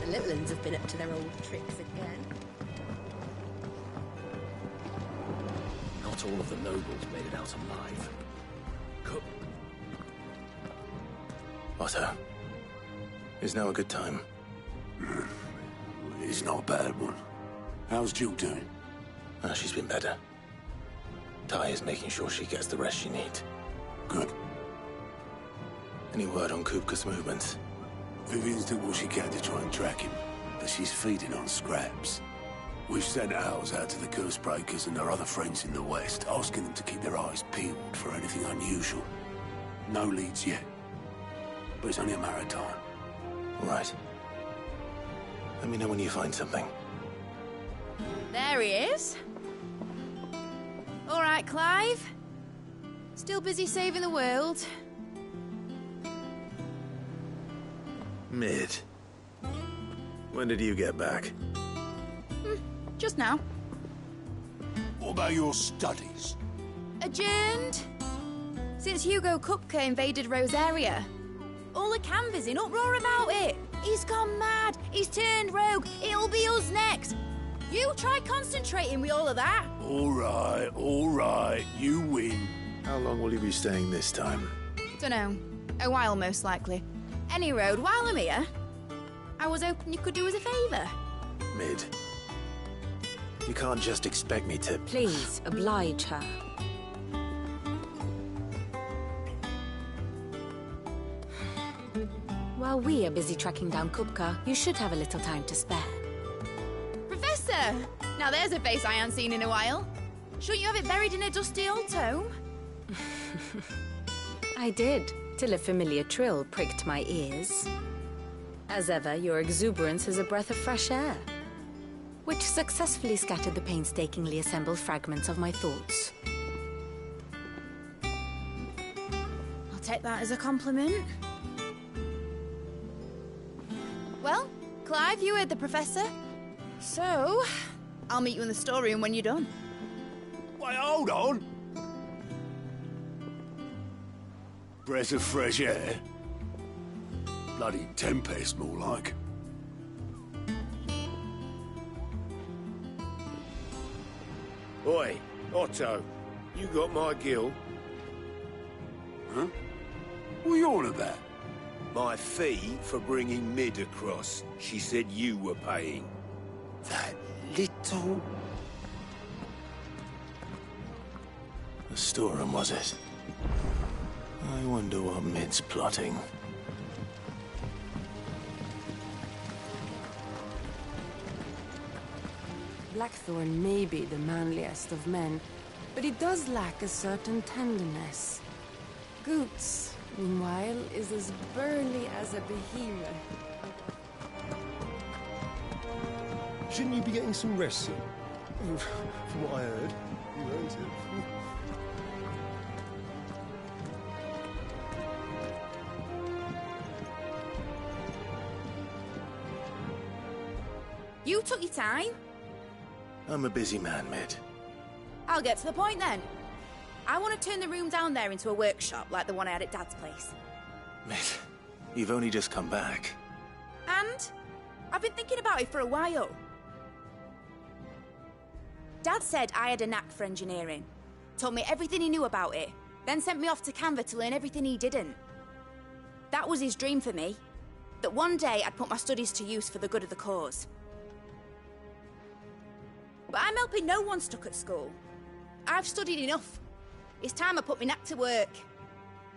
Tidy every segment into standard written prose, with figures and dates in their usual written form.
little uns have been up to their old tricks again. Not all of the nobles made it out alive. Otto, is now a good time? It's not a bad one. How's Jill doing? She's been better. Ty is making sure she gets the rest she needs. Good. Any word on Kupka's movements? Vivian's doing what she can to try and track him, but she's feeding on scraps. We've sent ours out to the curse breakers and our other friends in the west, asking them to keep their eyes peeled for anything unusual. No leads yet, but it's only a matter of time. All right. Let me know when you find something. There he is. All right, Clive. Still busy saving the world. Mid. When did you get back? Just now. What about your studies? Adjourned. Since Hugo Kupka invaded Rosaria. All the canvass in uproar about it. He's gone mad. He's turned rogue. It'll be us next. You try concentrating with all of that. All right. You win. How long will you be staying this time? Dunno. A while, most likely. Any road, while I'm here, I was hoping you could do us a favour. Mid. You can't just expect me to... Please, oblige her. While we are busy tracking down Kupka, you should have a little time to spare. Professor! Now there's a face I haven't seen in a while. Shouldn't you have it buried in a dusty old tome? I did, till a familiar trill pricked my ears. As ever, your exuberance is a breath of fresh air, which successfully scattered the painstakingly assembled fragments of my thoughts. I'll take that as a compliment. Well, Clive, you heard the Professor. So, I'll meet you in the storeroom when you're done. Wait, hold on. Breath of fresh air? Bloody tempest, more like. Oi, Otto, you got my gill? Huh? What are you on about? My fee for bringing Mid across. She said you were paying. That little... The storeroom, was it? I wonder what Mid's plotting. Blackthorn may be the manliest of men, but he does lack a certain tenderness. Goots, meanwhile, is as burly as a behemoth. Shouldn't you be getting some rest soon? From what I heard, you earned it. You took your time. I'm a busy man, Mid. I'll get to the point then. I want to turn the room down there into a workshop like the one I had at Dad's place. Mid, you've only just come back. And I've been thinking about it for a while. Dad said I had a knack for engineering. Told me everything he knew about it, then sent me off to Canva to learn everything he didn't. That was his dream for me. That one day I'd put my studies to use for the good of the cause. But I'm helping no one stuck at school. I've studied enough. It's time I put my knack to work.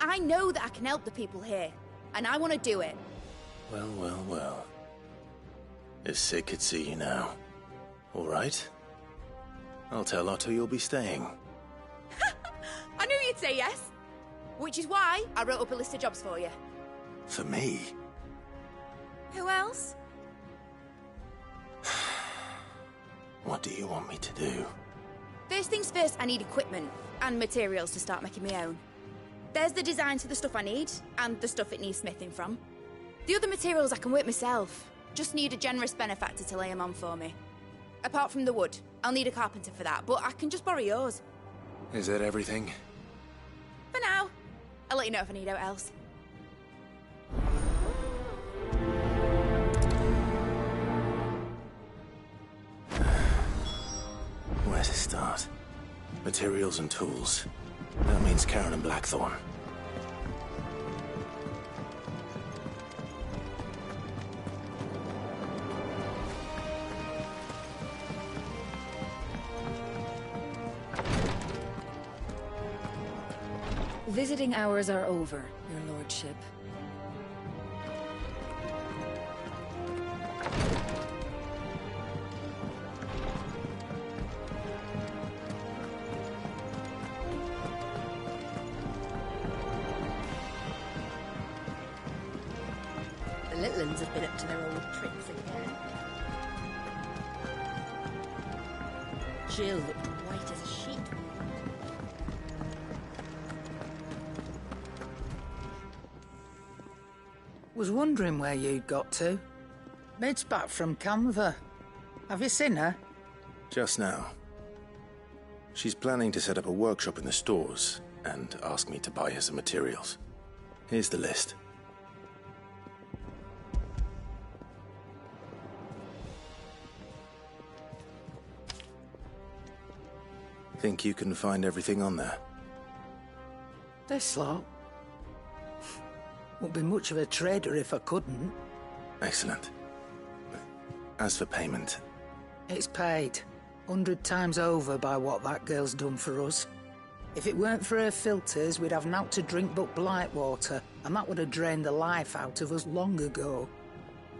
I know that I can help the people here, and I want to do it. Well. If Sid could see you now. All right? I'll tell Otto you'll be staying. I knew you'd say yes. Which is why I wrote up a list of jobs for you. For me? Who else? What do you want me to do? First things first, I need equipment and materials to start making my own. There's the designs for the stuff I need, and the stuff it needs smithing from. The other materials I can work myself. Just need a generous benefactor to lay them on for me. Apart from the wood, I'll need a carpenter for that, but I can just borrow yours. Is that everything? For now. I'll let you know if I need out else. Materials and tools. That means Karen and Blackthorn. Visiting hours are over, your lordship. The little uns have been up to their old tricks again. Jill looked white as a sheet. Was wondering where you'd got to. Mid's back from Canva. Have you seen her? Just now. She's planning to set up a workshop in the stores and ask me to buy her some materials. Here's the list. Think you can find everything on there? This lot. Wouldn't be much of a trader if I couldn't. Excellent. As for payment... It's paid. 100 times over by what that girl's done for us. If it weren't for her filters, we'd have naught to drink but blight water, and that would have drained the life out of us long ago.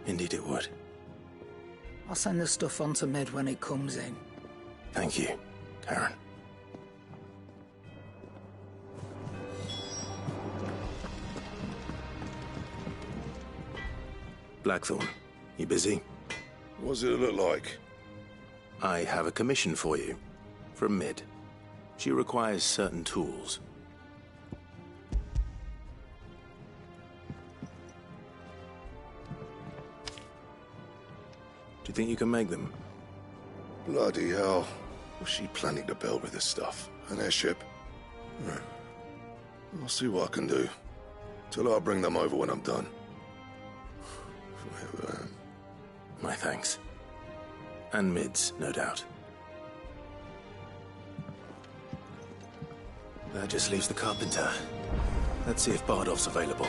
Indeed it would. I'll send the stuff on to Mid when it comes in. Thank you, Karen. Blackthorn, you busy? What's it look like? I have a commission for you. From Mid. She requires certain tools. Do you think you can make them? Bloody hell. Was she planning to build with this stuff? An airship? I'll see what I can do. Tell her I'll bring them over when I'm done. My thanks. And Mid's, no doubt. That just leaves the carpenter. Let's see if Bardolph's available.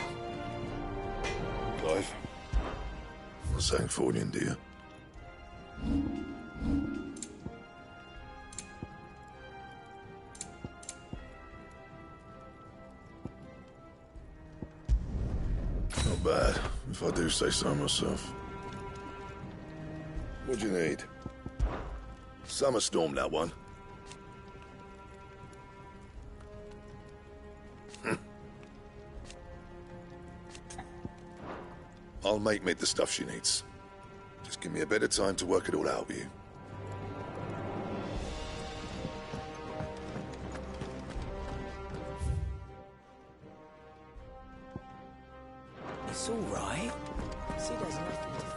Clive? Not saying Fordian, do you? Not bad, if I do say so myself. What do you need? Summer storm, that one. I'll make Mid the stuff she needs. Just give me a bit of time to work it all out with you. It's all right. Sid has nothing to fear.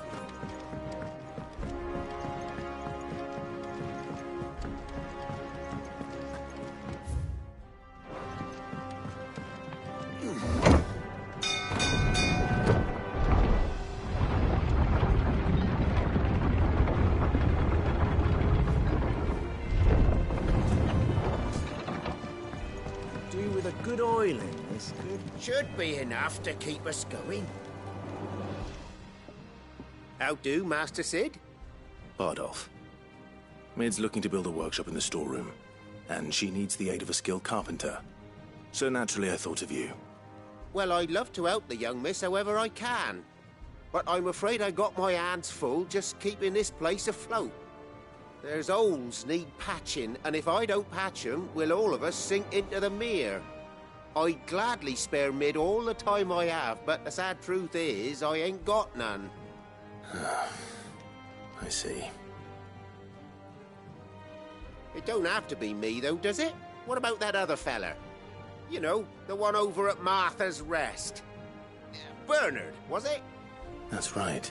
With a good oil in this should be enough to keep us going. How do, Master Sid? Bardolph. Mid's looking to build a workshop in the storeroom, and she needs the aid of a skilled carpenter. So naturally I thought of you. Well, I'd love to help the young miss however I can. But I'm afraid I got my hands full just keeping this place afloat. There's holes need patching, and if I don't patch 'em, we'll all of us sink into the mere. I'd gladly spare Mid all the time I have, but the sad truth is, I ain't got none. I see. It don't have to be me, though, does it? What about that other fella? You know, the one over at Martha's Rest. Bernard, was it? That's right.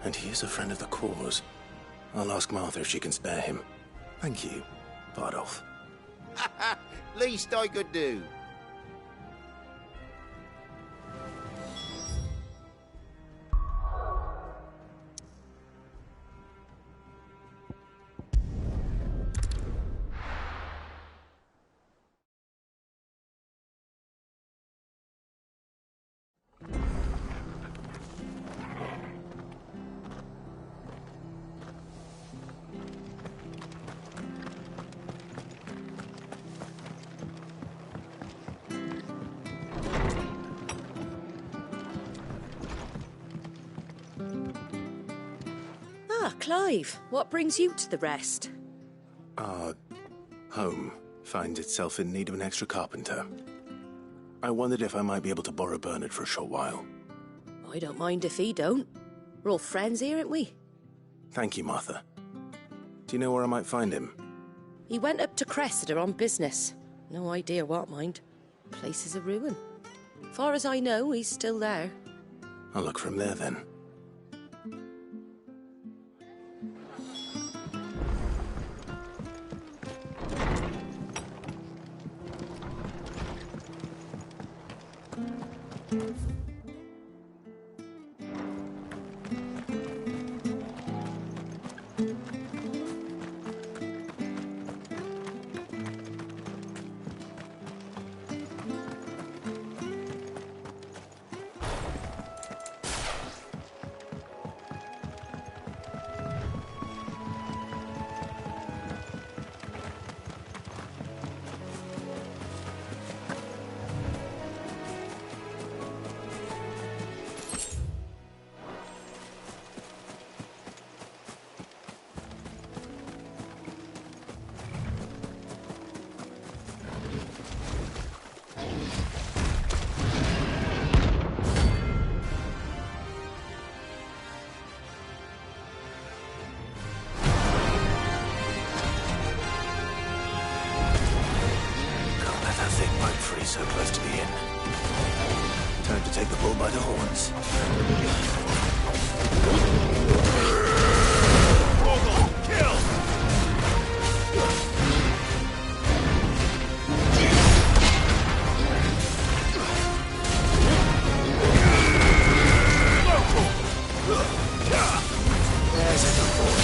And he is a friend of the cause. I'll ask Martha if she can spare him. Thank you, Bardolph. Least I could do. Ah, Clive, what brings you to the rest? Our home finds itself in need of an extra carpenter. I wondered if I might be able to borrow Bernard for a short while. I don't mind if he don't. We're all friends here, aren't we? Thank you, Martha. Do you know where I might find him? He went up to Cressida on business. No idea what, mind. Place is a ruin. Far as I know, he's still there. I'll look for him there then. So close to the inn. Time to take the bull by the horns. There's a good boy.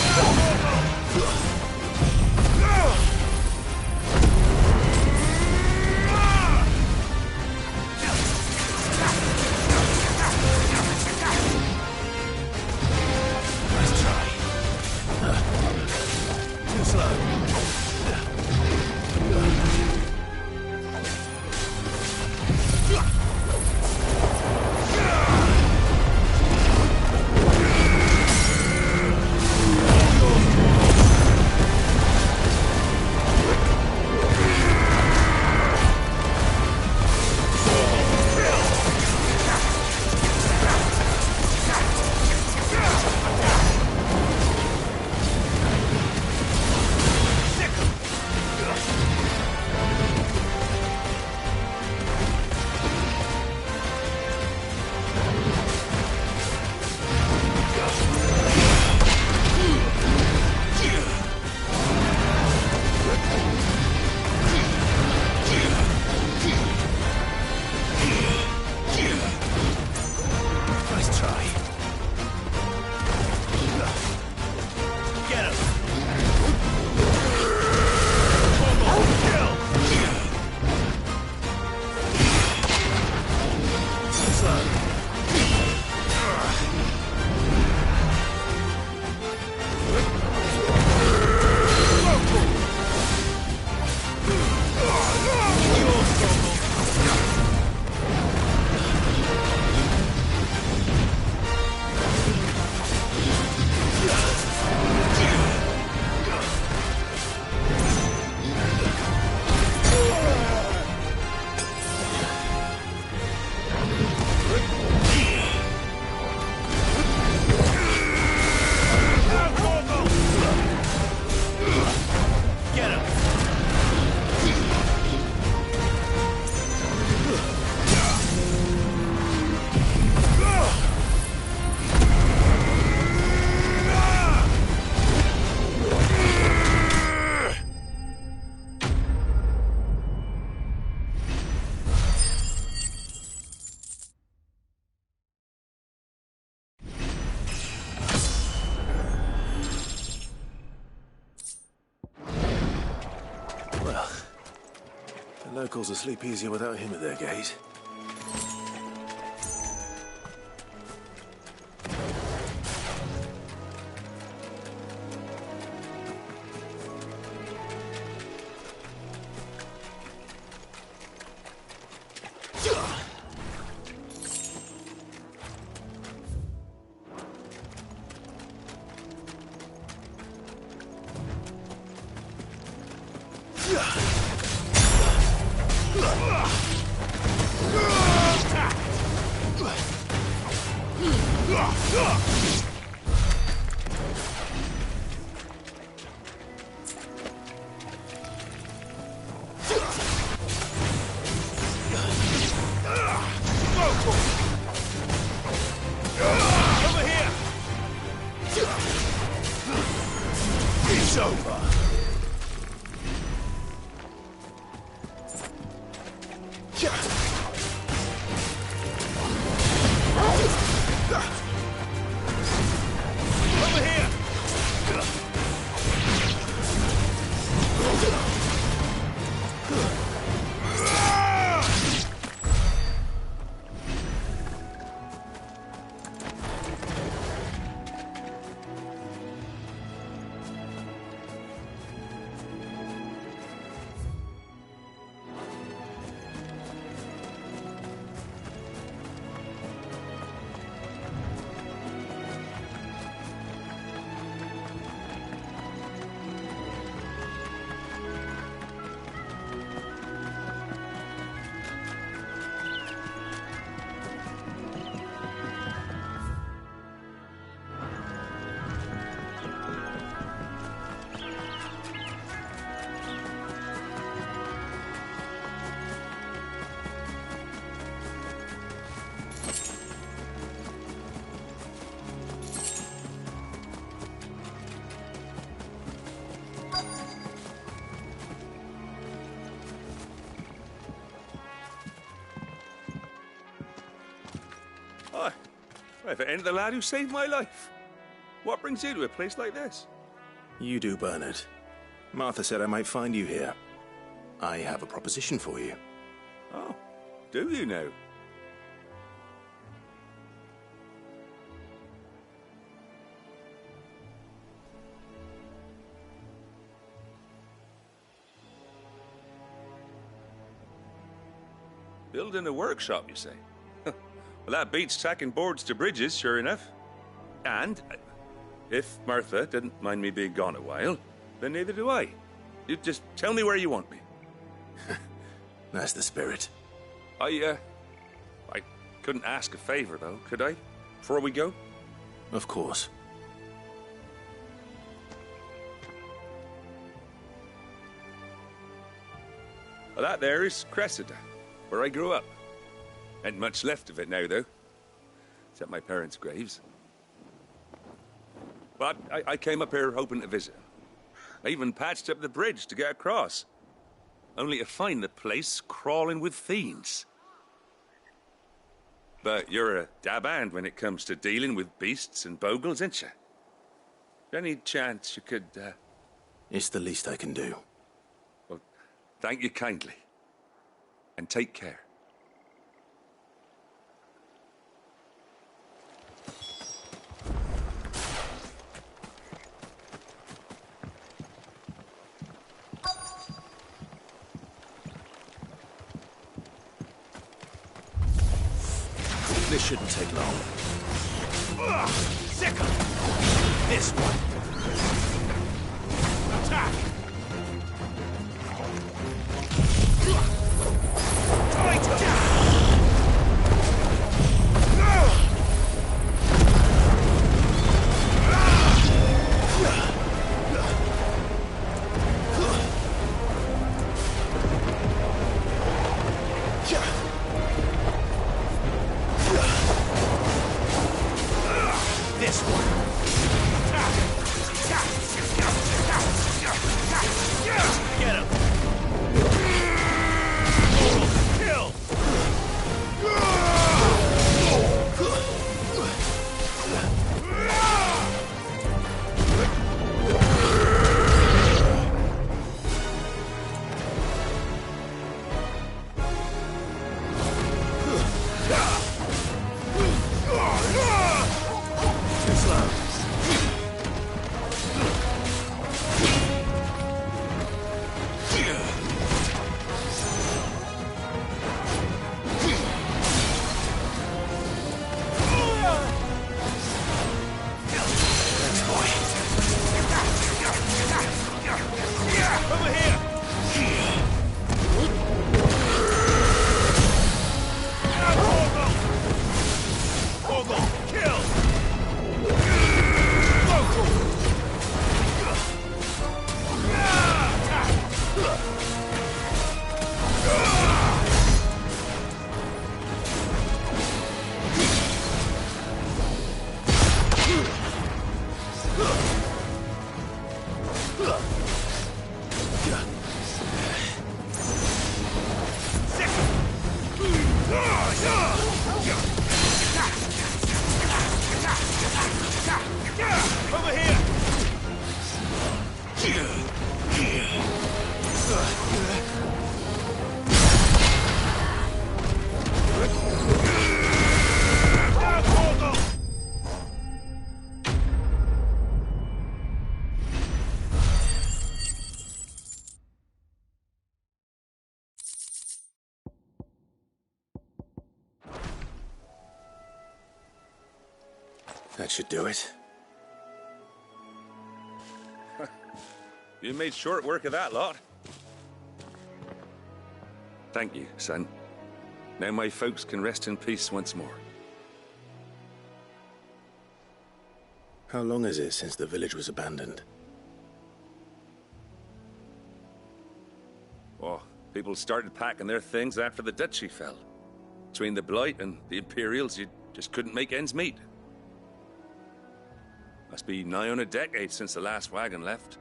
Locals will sleep easier without him at their gate. It's over. Over here! Hi. If it ain't the lad who saved my life. What brings you to a place like this? You do, Bernard. Martha said I might find you here. I have a proposition for you. Oh, do you now? Building a workshop, you say? Well, that beats tacking boards to bridges, sure enough. And if Martha didn't mind me being gone a while, then neither do I. You just tell me where you want me. That's the spirit. I couldn't ask a favor, though, could I? Before we go? Of course. Well, that there is Cressida, where I grew up. Ain't much left of it now, though. Except my parents' graves. But I came up here hoping to visit. I even patched up the bridge to get across. Only to find the place crawling with fiends. But you're a dab hand when it comes to dealing with beasts and bogles, ain't you? Any chance you could, It's the least I can do. Well, thank you kindly. And take care. This shouldn't take long. Second! This one! Attack! This one! Get him! Kill! This line. That should do it. You made short work of that lot. Thank you, son. Now my folks can rest in peace once more. How long is it since the village was abandoned? Oh, people started packing their things after the duchy fell. Between the Blight and the Imperials, you just couldn't make ends meet. Must be nigh on a decade since the last wagon left.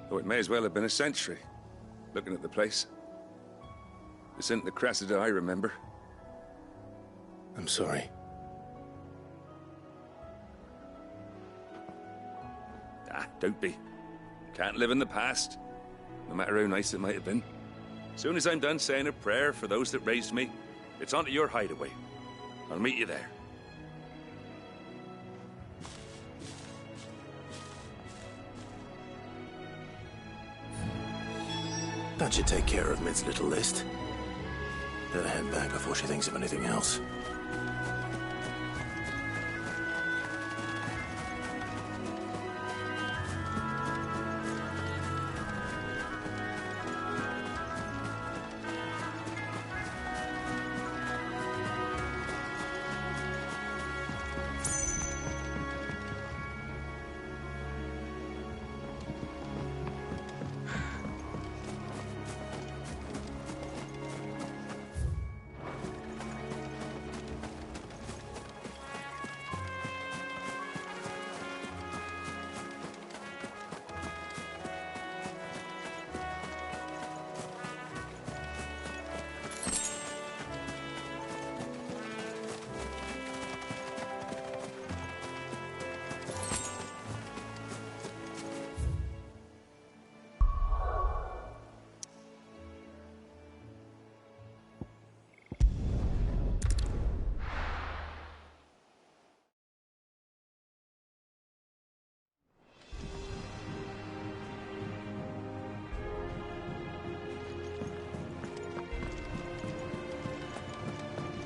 Oh, it may as well have been a century, looking at the place. This isn't the Cressida I remember. I'm sorry. Ah, don't be. Can't live in the past, no matter how nice it might have been. Soon as I'm done saying a prayer for those that raised me, it's on to your hideaway. I'll meet you there. That should take care of Mid's little list. Better head back before she thinks of anything else.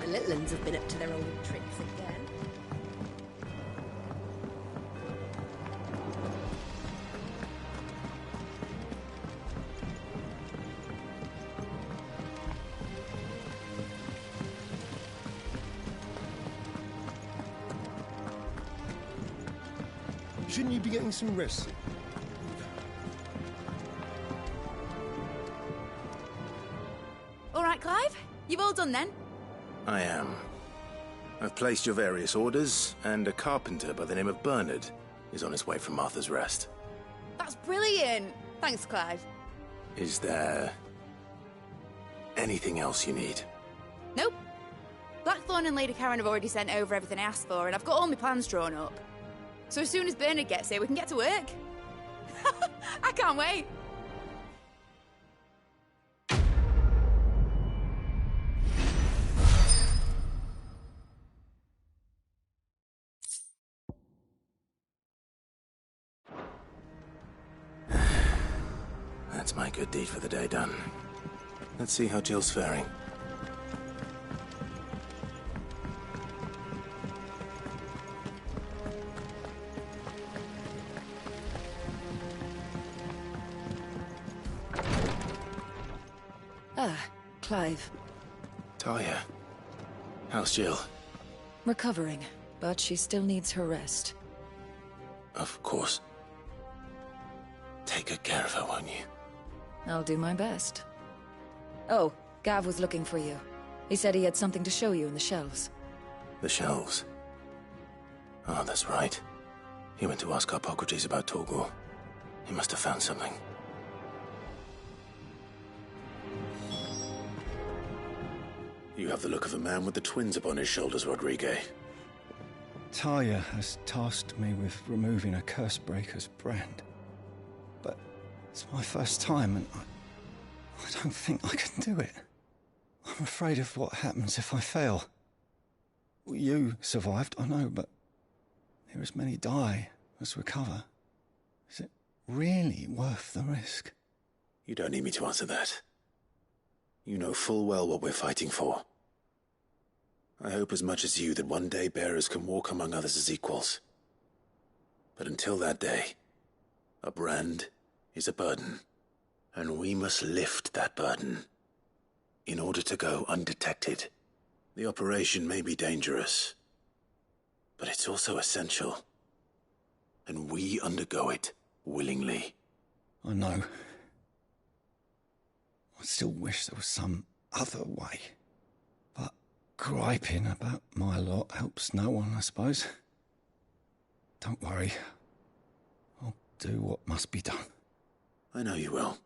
The little uns have been up to their old tricks again. Shouldn't you be getting some rest? All right, Clive? You've all done then? I am. I've placed your various orders, and a carpenter by the name of Bernard is on his way from Martha's Rest. That's brilliant! Thanks, Clive. Is there anything else you need? Nope. Blackthorn and Lady Karen have already sent over everything I asked for, and I've got all my plans drawn up. So as soon as Bernard gets here, we can get to work. I can't wait. That's my good deed for the day done. Let's see how Jill's faring. Ah, Clive. Talia, how's Jill? Recovering, but she still needs her rest. Of course. Take good care of her, won't you? I'll do my best. Oh, Gav was looking for you. He said he had something to show you in the shelves. The shelves? Oh, that's right. He went to ask Harpocrates about Torgor. He must have found something. You have the look of a man with the twins upon his shoulders, Rodrigue. Talia has tasked me with removing a Cursebreaker's brand. But it's my first time, and I don't think I can do it. I'm afraid of what happens if I fail. You survived, I know, but there as many die as recover. Is it really worth the risk? You don't need me to answer that. You know full well what we're fighting for. I hope as much as you that one day bearers can walk among others as equals. But until that day, a brand is a burden, and we must lift that burden in order to go undetected. The operation may be dangerous, but it's also essential, and we undergo it willingly. I know. I still wish there was some other way. But griping about my lot helps no one, I suppose. Don't worry. I'll do what must be done. I know you will.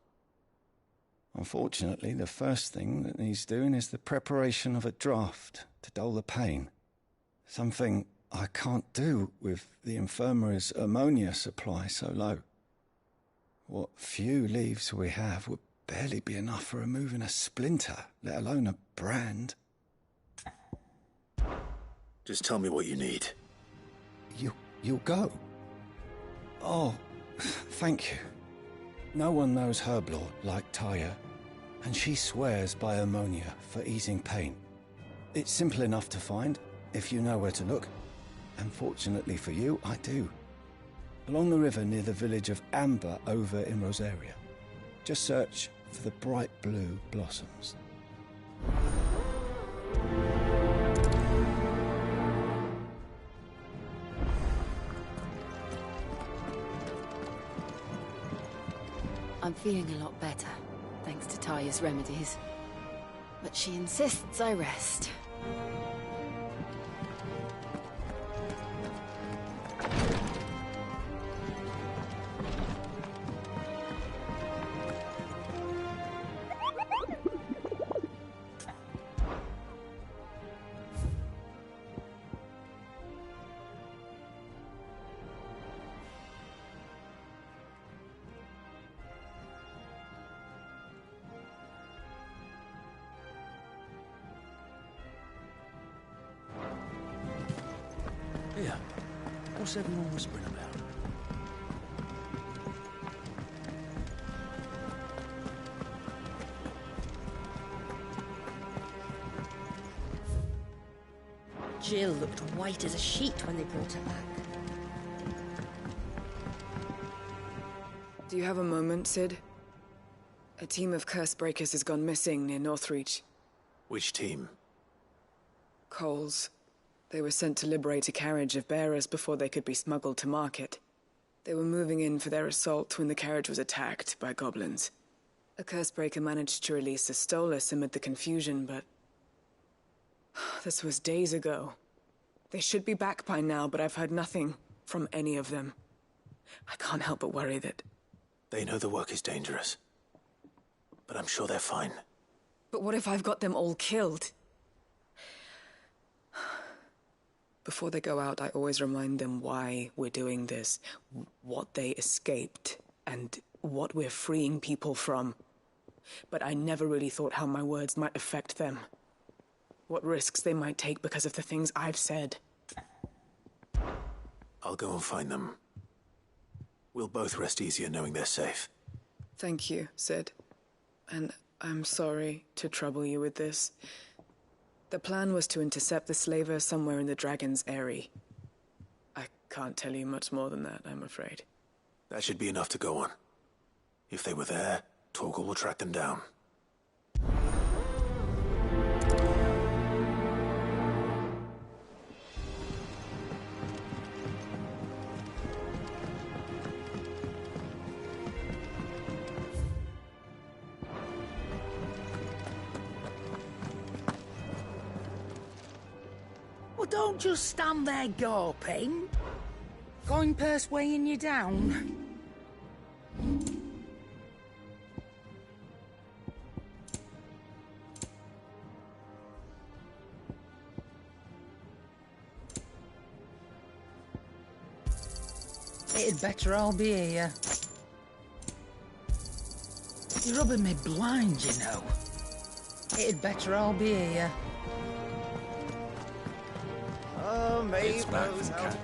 Unfortunately, the first thing that needs doing is the preparation of a draft to dull the pain. Something I can't do with the infirmary's ammonia supply so low. What few leaves we have would barely be enough for removing a splinter, let alone a brand. Just tell me what you need. You'll go? Oh, thank you. No one knows Herblord like Taya, and she swears by ammonia for easing pain. It's simple enough to find, if you know where to look. And fortunately for you, I do. Along the river near the village of Amber over in Rosaria. Just search for the bright blue blossoms. I'm feeling a lot better, thanks to Taya's remedies. But she insists I rest. Here, what's everyone whispering about? Jill looked white as a sheet when they brought her back. Do you have a moment, Sid? A team of curse breakers has gone missing near Northreach. Which team? Coles. They were sent to liberate a carriage of bearers before they could be smuggled to market. They were moving in for their assault when the carriage was attacked by goblins. A cursebreaker managed to release a Stolas amid the confusion, but... this was days ago. They should be back by now, but I've heard nothing from any of them. I can't help but worry that... They know the work is dangerous, but I'm sure they're fine. But what if I've got them all killed? Before they go out, I always remind them why we're doing this, what they escaped, and what we're freeing people from. But I never really thought how my words might affect them. What risks they might take because of the things I've said. I'll go and find them. We'll both rest easier knowing they're safe. Thank you, Sid. And I'm sorry to trouble you with this. The plan was to intercept the slaver somewhere in the Dragon's Eyrie. I can't tell you much more than that, I'm afraid. That should be enough to go on. If they were there, Torgal will track them down. Well, don't just stand there gawping. Going purse weighing you down. It'd better all be here. You're rubbing me blind, you know. It'd better all be here. Oh, It's back from camp.